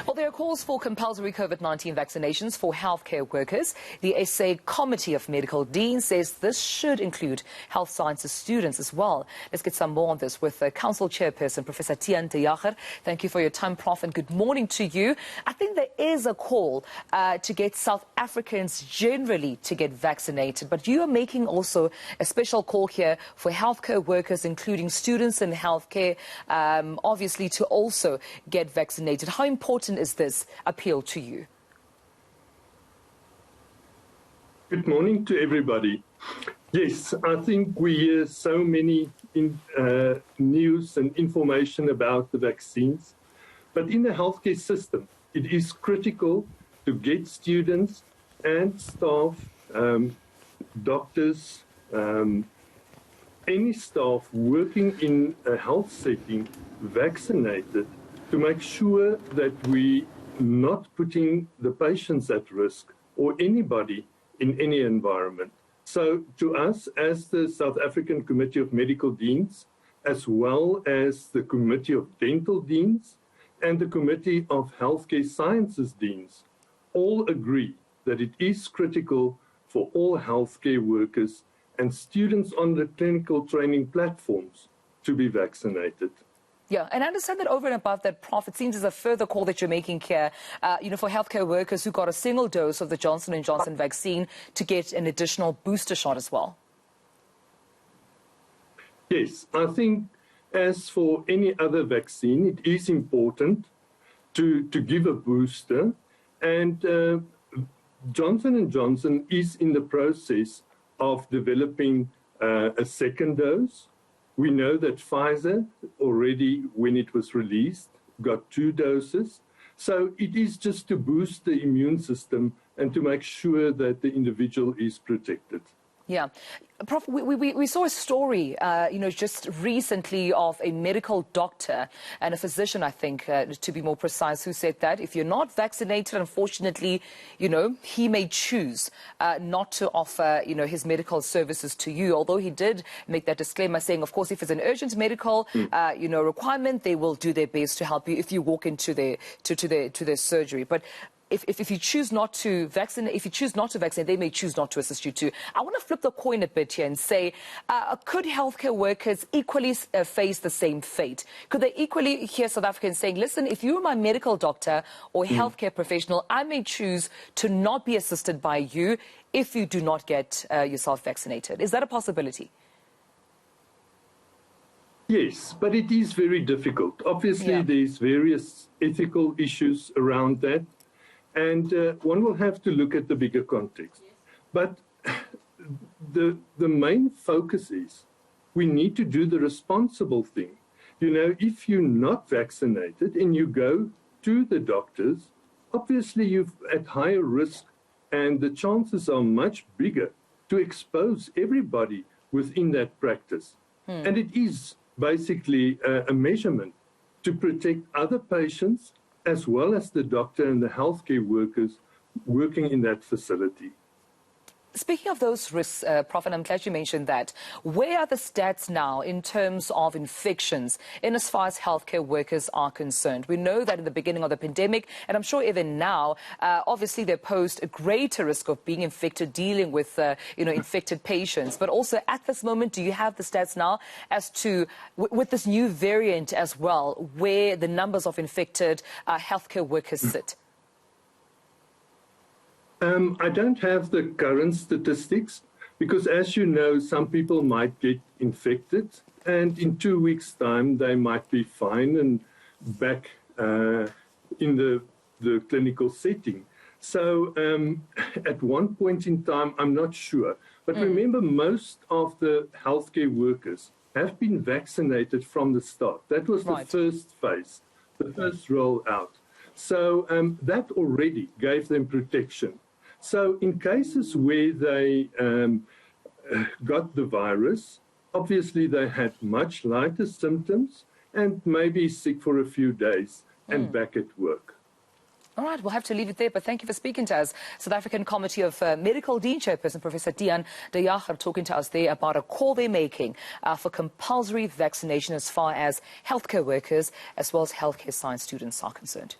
Well, there are calls for compulsory COVID-19 vaccinations for healthcare workers. The SA Committee of Medical Deans says this should include health sciences students as well. Let's get some more on this with Council Chairperson, Professor Tiaan de Jager. Thank you for your time, Prof, and good morning to you. I think there is a call to get South Africans generally to get vaccinated, but you are making also a special call here for healthcare workers, including students in healthcare, obviously to also get vaccinated. How important is this appeal to you? Good morning to everybody. Yes, I think we hear so many news and information about the vaccines, but in the healthcare system, it is critical to get students and staff, doctors, any staff working in a health setting vaccinated to make sure that we not putting the patients at risk or anybody in any environment. So to us, as the South African Committee of Medical Deans, as well as the Committee of Dental Deans and the Committee of Healthcare Sciences Deans, all agree that it is critical for all healthcare workers and students on the clinical training platforms to be vaccinated. Yeah, and I understand that over and above that, Prof, it seems as a further call that you're making here, for healthcare workers who got a single dose of the Johnson & Johnson vaccine to get an additional booster shot as well. Yes, I think as for any other vaccine, it is important to give a booster, and Johnson & Johnson is in the process of developing a second dose. We know that Pfizer already, when it was released, got 2 doses. So it is just to boost the immune system and to make sure that the individual is protected. Yeah. Prof, we saw a story, just recently of a medical doctor and a physician, I think, to be more precise, who said that if you're not vaccinated, unfortunately, he may choose not to offer, his medical services to you, although he did make that disclaimer saying, of course, if it's an urgent medical, requirement, they will do their best to help you if you walk into their surgery. But if you choose not to vaccinate, they may choose not to assist you too. I want to flip the coin a bit here and say, could healthcare workers equally face the same fate? Could they equally hear South Africans saying, listen, if you're my medical doctor or healthcare professional, I may choose to not be assisted by you if you do not get yourself vaccinated? Is that a possibility? Yes, but it is very difficult. Obviously, there's various ethical issues around that. And one will have to look at the bigger context. But the main focus is we need to do the responsible thing. If you're not vaccinated and you go to the doctors, obviously you're at higher risk and the chances are much bigger to expose everybody within that practice. And it is basically a measurement to protect other patients as well as the doctor and the healthcare workers working in that facility. Speaking of those risks, Prof, and I'm glad you mentioned that, where are the stats now in terms of infections in as far as healthcare workers are concerned? We know that in the beginning of the pandemic, and I'm sure even now, obviously they posed a greater risk of being infected, dealing with, infected patients. But also at this moment, do you have the stats now as to, with this new variant as well, where the numbers of infected healthcare workers sit? I don't have the current statistics because, as you know, some people might get infected and in 2 weeks' time they might be fine and back in the clinical setting. So at one point in time, I'm not sure. But remember, most of the healthcare workers have been vaccinated from the start. That was the first phase, the first rollout. So that already gave them protection. So in cases where they got the virus, obviously they had much lighter symptoms and maybe sick for a few days and back at work. All right, we'll have to leave it there, but thank you for speaking to us. South African Committee of Medical Dean Chairperson, Professor Tiaan de Jager, talking to us there about a call they're making for compulsory vaccination as far as healthcare workers as well as healthcare science students are concerned.